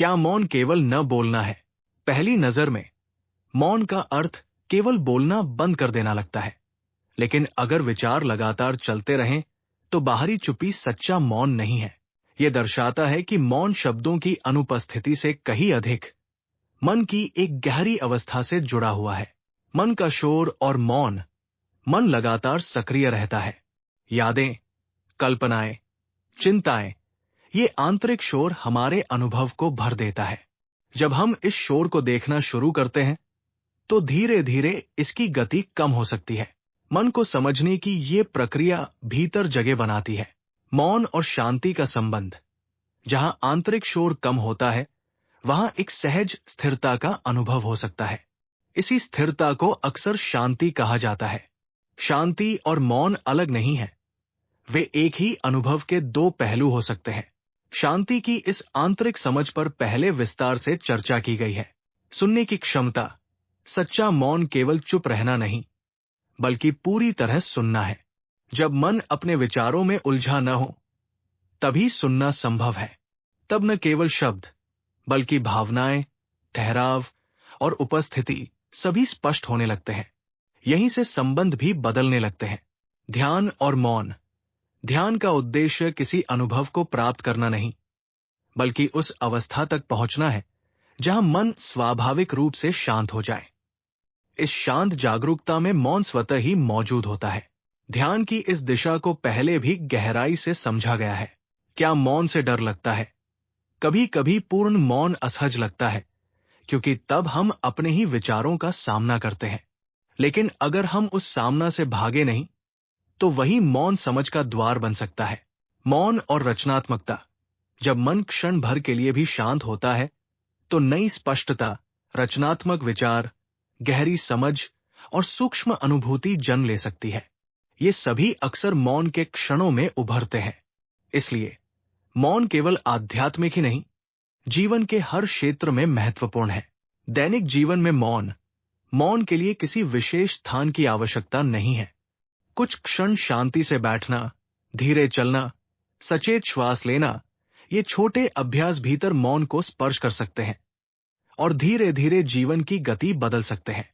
क्या मौन केवल न बोलना है? पहली नजर में मौन का अर्थ केवल बोलना बंद कर देना लगता है, लेकिन अगर विचार लगातार चलते रहें तो बाहरी चुप्पी सच्चा मौन नहीं है। यह दर्शाता है कि मौन शब्दों की अनुपस्थिति से कहीं अधिक मन की एक गहरी अवस्था से जुड़ा हुआ है। मन का शोर और मौन। मन लगातार सक्रिय रहता है। यादें, कल्पनाएं, चिंताएं, ये आंतरिक शोर हमारे अनुभव को भर देता है। जब हम इस शोर को देखना शुरू करते हैं तो धीरे धीरे इसकी गति कम हो सकती है। मन को समझने की ये प्रक्रिया भीतर जगह बनाती है। मौन और शांति का संबंध। जहां आंतरिक शोर कम होता है वहां एक सहज स्थिरता का अनुभव हो सकता है। इसी स्थिरता को अक्सर शांति कहा जाता है। शांति और मौन अलग नहीं है, वे एक ही अनुभव के दो पहलू हो सकते हैं। शांति की इस आंतरिक समझ पर पहले विस्तार से चर्चा की गई है। सुनने की क्षमता। सच्चा मौन केवल चुप रहना नहीं, बल्कि पूरी तरह सुनना है। जब मन अपने विचारों में उलझा न हो, तभी सुनना संभव है। तब न केवल शब्द, बल्कि भावनाएं, ठहराव और उपस्थिति सभी स्पष्ट होने लगते हैं। यहीं से संबंध भी बदलने लगते हैं। ध्यान और मौन। ध्यान का उद्देश्य किसी अनुभव को प्राप्त करना नहीं, बल्कि उस अवस्था तक पहुंचना है जहां मन स्वाभाविक रूप से शांत हो जाए। इस शांत जागरूकता में मौन स्वतः ही मौजूद होता है। ध्यान की इस दिशा को पहले भी गहराई से समझा गया है। क्या मौन से डर लगता है? कभी कभी पूर्ण मौन असहज लगता है, क्योंकि तब हम अपने ही विचारों का सामना करते हैं। लेकिन अगर हम उस सामना से भागे नहीं, तो वही मौन समझ का द्वार बन सकता है। मौन और रचनात्मकता। जब मन क्षण भर के लिए भी शांत होता है तो नई स्पष्टता, रचनात्मक विचार, गहरी समझ और सूक्ष्म अनुभूति जन्म ले सकती है। ये सभी अक्सर मौन के क्षणों में उभरते हैं। इसलिए मौन केवल आध्यात्मिक ही नहीं, जीवन के हर क्षेत्र में महत्वपूर्ण है। दैनिक जीवन में मौन के लिए किसी विशेष स्थान की आवश्यकता नहीं है। कुछ क्षण शांति से बैठना, धीरे चलना, सचेत श्वास लेना, ये छोटे अभ्यास भीतर मौन को स्पर्श कर सकते हैं और धीरे धीरे जीवन की गति बदल सकते हैं।